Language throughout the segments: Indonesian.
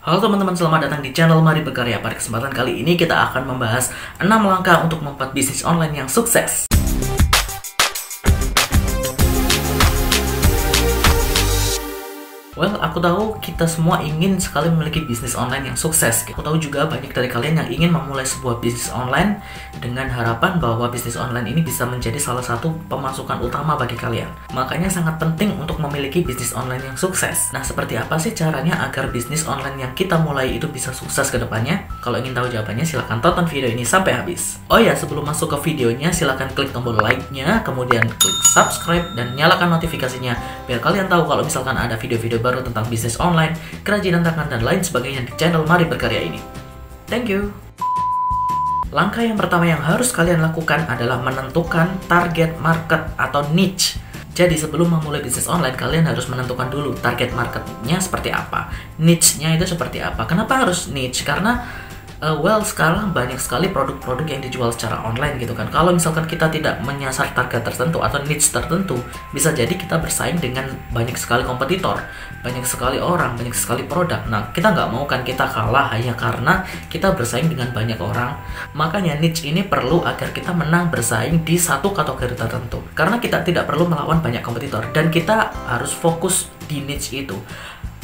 Halo teman-teman, selamat datang di channel Mari Berkarya. Pada kesempatan kali ini kita akan membahas 6 langkah untuk membuat bisnis online yang sukses. Well, aku tahu kita semua ingin sekali memiliki bisnis online yang sukses. Aku tahu juga banyak dari kalian yang ingin memulai sebuah bisnis online dengan harapan bahwa bisnis online ini bisa menjadi salah satu pemasukan utama bagi kalian. Makanya sangat penting untuk memiliki bisnis online yang sukses. Nah, seperti apa sih caranya agar bisnis online yang kita mulai itu bisa sukses ke depannya? Kalau ingin tahu jawabannya, silahkan tonton video ini sampai habis. Oh ya, sebelum masuk ke videonya, silahkan klik tombol like-nya, kemudian klik subscribe, dan nyalakan notifikasinya, biar kalian tahu kalau misalkan ada video-video baru tentang bisnis online, kerajinan tangan, dan lain sebagainya di channel Mari Berkarya ini. Thank you. Langkah yang pertama yang harus kalian lakukan adalah menentukan target market atau niche. Jadi sebelum memulai bisnis online, kalian harus menentukan dulu target marketnya seperti apa, niche-nya itu seperti apa. Kenapa harus niche? Karena sekarang banyak sekali produk-produk yang dijual secara online gitu kan. Kalau misalkan kita tidak menyasar target tertentu atau niche tertentu, bisa jadi kita bersaing dengan banyak sekali kompetitor, banyak sekali orang, banyak sekali produk. Nah, kita nggak mau kan kita kalah hanya karena kita bersaing dengan banyak orang. Makanya niche ini perlu agar kita menang bersaing di satu kategori tertentu. Karena kita tidak perlu melawan banyak kompetitor dan kita harus fokus di niche itu.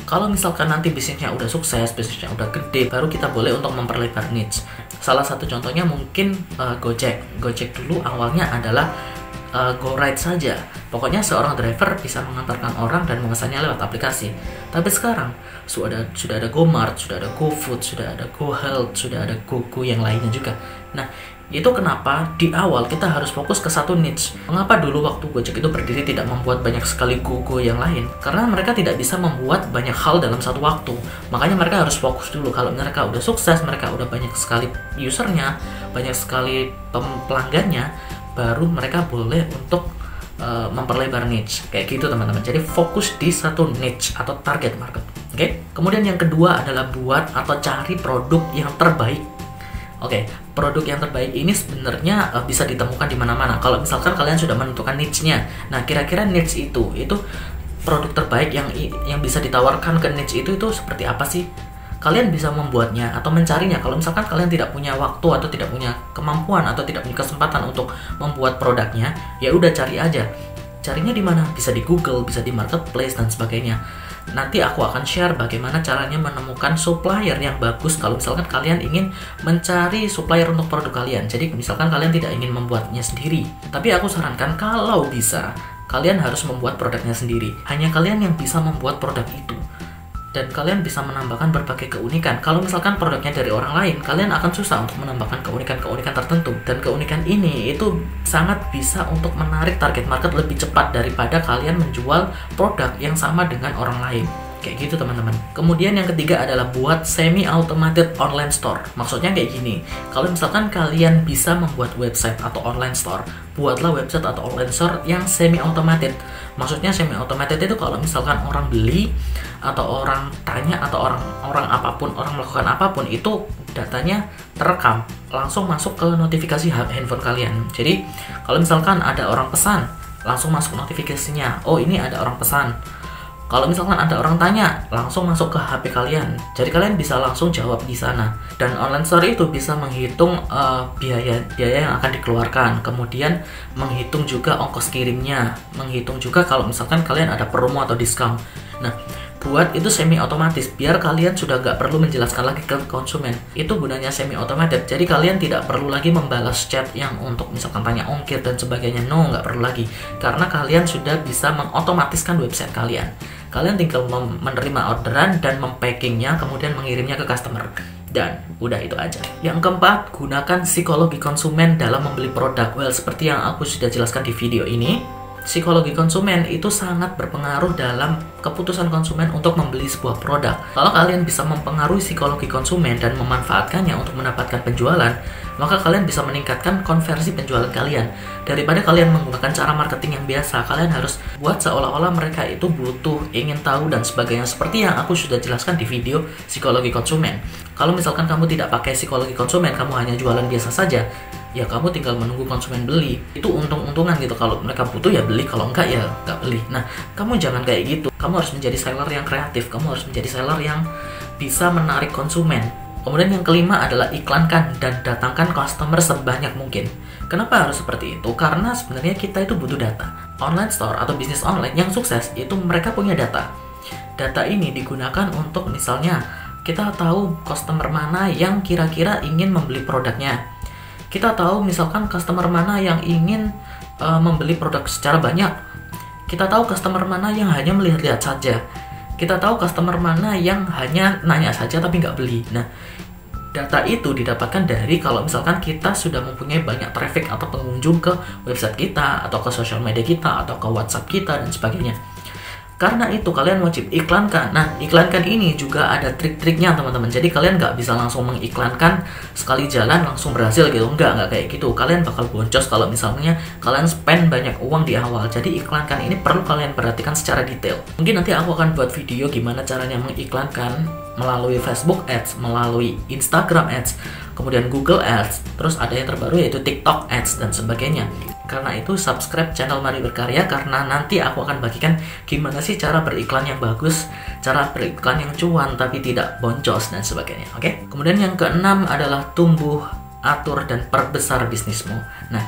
Kalau misalkan nanti bisnisnya udah sukses, bisnisnya udah gede, baru kita boleh untuk memperlebar niche. Salah satu contohnya mungkin Gojek. Gojek dulu awalnya adalah GoRide saja. Pokoknya seorang driver bisa mengantarkan orang dan memesannya lewat aplikasi. Tapi sekarang sudah ada GoMart, sudah ada GoFood, sudah ada GoHealth, sudah ada GoGo yang lainnya juga. Nah, itu kenapa di awal kita harus fokus ke satu niche. Mengapa dulu waktu Gojek itu berdiri tidak membuat banyak sekali GoGo yang lain? Karena mereka tidak bisa membuat banyak hal dalam satu waktu. Makanya mereka harus fokus dulu. Kalau mereka udah sukses, mereka udah banyak sekali usernya, banyak sekali pelanggannya, baru mereka boleh untuk memperlebar niche. Kayak gitu teman-teman. Jadi fokus di satu niche atau target market. Oke. Kemudian yang kedua adalah buat atau cari produk yang terbaik. Oke, produk yang terbaik ini sebenarnya bisa ditemukan di mana-mana. Kalau misalkan kalian sudah menentukan niche-nya, nah kira-kira niche itu produk terbaik yang bisa ditawarkan ke niche itu seperti apa sih? Kalian bisa membuatnya atau mencarinya. Kalau misalkan kalian tidak punya waktu atau tidak punya kemampuan atau tidak punya kesempatan untuk membuat produknya, ya udah cari aja. Carinya di mana? Bisa di Google, bisa di marketplace dan sebagainya. Nanti aku akan share bagaimana caranya menemukan supplier yang bagus kalau misalkan kalian ingin mencari supplier untuk produk kalian. Jadi misalkan kalian tidak ingin membuatnya sendiri, tapi aku sarankan kalau bisa kalian harus membuat produknya sendiri. Hanya kalian yang bisa membuat produk itu. Dan kalian bisa menambahkan berbagai keunikan. Kalau misalkan produknya dari orang lain, kalian akan susah untuk menambahkan keunikan-keunikan tertentu. Dan keunikan ini itu sangat bisa untuk menarik target market lebih cepat daripada kalian menjual produk yang sama dengan orang lain. Kayak gitu teman-teman. Kemudian yang ketiga adalah buat semi-automated online store. Maksudnya kayak gini, kalau misalkan kalian bisa membuat website atau online store, buatlah website atau online store yang semi-automated. Maksudnya semi-automated itu kalau misalkan orang beli, atau orang tanya, atau orang apapun, orang melakukan apapun, itu datanya terekam, langsung masuk ke notifikasi handphone kalian. Jadi kalau misalkan ada orang pesan, langsung masuk notifikasinya, oh ini ada orang pesan. Kalau misalkan ada orang tanya, langsung masuk ke HP kalian. Jadi kalian bisa langsung jawab di sana. Dan online store itu bisa menghitung biaya yang akan dikeluarkan. Kemudian menghitung juga ongkos kirimnya. Menghitung juga kalau misalkan kalian ada promo atau diskon. Nah, buat itu semi otomatis biar kalian sudah nggak perlu menjelaskan lagi ke konsumen. Itu gunanya semi automated. Jadi kalian tidak perlu lagi membalas chat yang untuk misalkan tanya ongkir dan sebagainya. No, nggak perlu lagi karena kalian sudah bisa mengotomatiskan website kalian. Kalian tinggal menerima orderan dan mempackingnya, kemudian mengirimnya ke customer. Dan udah itu aja. Yang keempat, gunakan psikologi konsumen dalam membeli produk. Well, seperti yang aku sudah jelaskan di video ini, psikologi konsumen itu sangat berpengaruh dalam keputusan konsumen untuk membeli sebuah produk. Kalau kalian bisa mempengaruhi psikologi konsumen dan memanfaatkannya untuk mendapatkan penjualan, maka kalian bisa meningkatkan konversi penjualan kalian. Daripada kalian menggunakan cara marketing yang biasa, kalian harus buat seolah-olah mereka itu butuh, ingin tahu, dan sebagainya. Seperti yang aku sudah jelaskan di video psikologi konsumen. Kalau misalkan kamu tidak pakai psikologi konsumen, kamu hanya jualan biasa saja, ya kamu tinggal menunggu konsumen beli. Itu untung-untungan gitu, kalau mereka butuh ya beli, kalau enggak ya enggak beli. Nah, kamu jangan kayak gitu. Kamu harus menjadi seller yang kreatif, kamu harus menjadi seller yang bisa menarik konsumen. Kemudian yang kelima adalah iklankan dan datangkan customer sebanyak mungkin. Kenapa harus seperti itu? Karena sebenarnya kita itu butuh data. Online store atau bisnis online yang sukses itu mereka punya data. Data ini digunakan untuk misalnya kita tahu customer mana yang kira-kira ingin membeli produknya. Kita tahu misalkan customer mana yang ingin membeli produk secara banyak. Kita tahu customer mana yang hanya melihat-lihat saja. Kita tahu customer mana yang hanya nanya saja tapi nggak beli. Nah, data itu didapatkan dari kalau misalkan kita sudah mempunyai banyak traffic atau pengunjung ke website kita, atau ke sosial media kita, atau ke WhatsApp kita, dan sebagainya. Karena itu kalian wajib iklankan. Nah, iklankan ini juga ada trik-triknya teman-teman. Jadi kalian nggak bisa langsung mengiklankan sekali jalan langsung berhasil gitu. Nggak kayak gitu. Kalian bakal boncos kalau misalnya kalian spend banyak uang di awal. Jadi iklankan ini perlu kalian perhatikan secara detail. Mungkin nanti aku akan buat video gimana caranya mengiklankan melalui Facebook Ads, melalui Instagram Ads, kemudian Google Ads, terus ada yang terbaru yaitu TikTok Ads dan sebagainya. Karena itu subscribe channel Mari Berkarya, karena nanti aku akan bagikan gimana sih cara beriklan yang bagus, cara beriklan yang cuan tapi tidak boncos dan sebagainya. Oke? Kemudian yang keenam adalah tumbuh, atur dan perbesar bisnismu. Nah,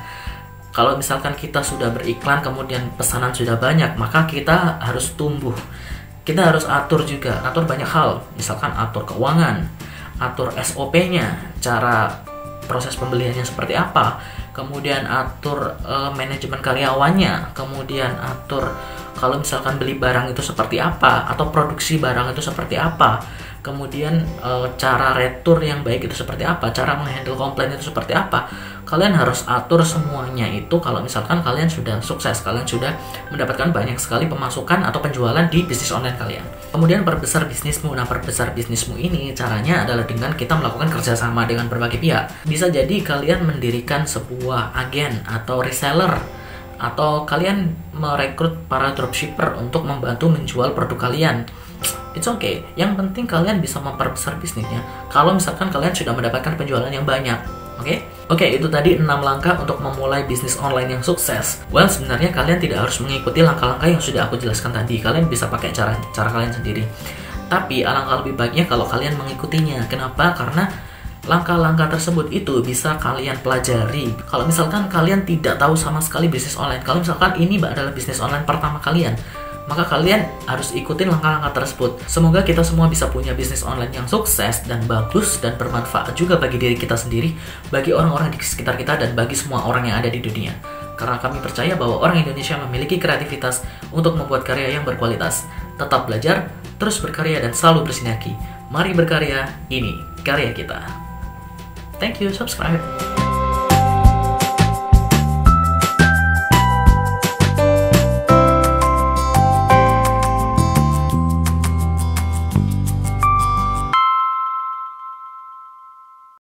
kalau misalkan kita sudah beriklan kemudian pesanan sudah banyak, maka kita harus tumbuh. Kita harus atur juga, atur banyak hal. Misalkan atur keuangan, atur SOP-nya, cara proses pembeliannya seperti apa, kemudian atur manajemen karyawannya, kemudian atur kalau misalkan beli barang itu seperti apa, atau produksi barang itu seperti apa, kemudian cara retur yang baik itu seperti apa, cara menghandle komplain itu seperti apa. Kalian harus atur semuanya itu kalau misalkan kalian sudah sukses, kalian sudah mendapatkan banyak sekali pemasukan atau penjualan di bisnis online kalian. Kemudian perbesar bisnismu. Nah, perbesar bisnismu ini caranya adalah dengan kita melakukan kerjasama dengan berbagai pihak. Bisa jadi kalian mendirikan sebuah agen atau reseller, atau kalian merekrut para dropshipper untuk membantu menjual produk kalian. It's okay. Yang penting kalian bisa memperbesar bisnisnya. Kalau misalkan kalian sudah mendapatkan penjualan yang banyak. Oke, itu tadi 6 langkah untuk memulai bisnis online yang sukses. Well, sebenarnya kalian tidak harus mengikuti langkah-langkah yang sudah aku jelaskan tadi. Kalian bisa pakai cara kalian sendiri. Tapi alangkah lebih baiknya kalau kalian mengikutinya. Kenapa? Karena langkah-langkah tersebut itu bisa kalian pelajari. Kalau misalkan kalian tidak tahu sama sekali bisnis online, kalau misalkan ini adalah bisnis online pertama kalian, maka kalian harus ikutin langkah-langkah tersebut. Semoga kita semua bisa punya bisnis online yang sukses dan bagus dan bermanfaat juga bagi diri kita sendiri, bagi orang-orang di sekitar kita, dan bagi semua orang yang ada di dunia. Karena kami percaya bahwa orang Indonesia memiliki kreativitas untuk membuat karya yang berkualitas. Tetap belajar, terus berkarya, dan selalu bersinergi. Mari berkarya, ini karya kita. Thank you, subscribe.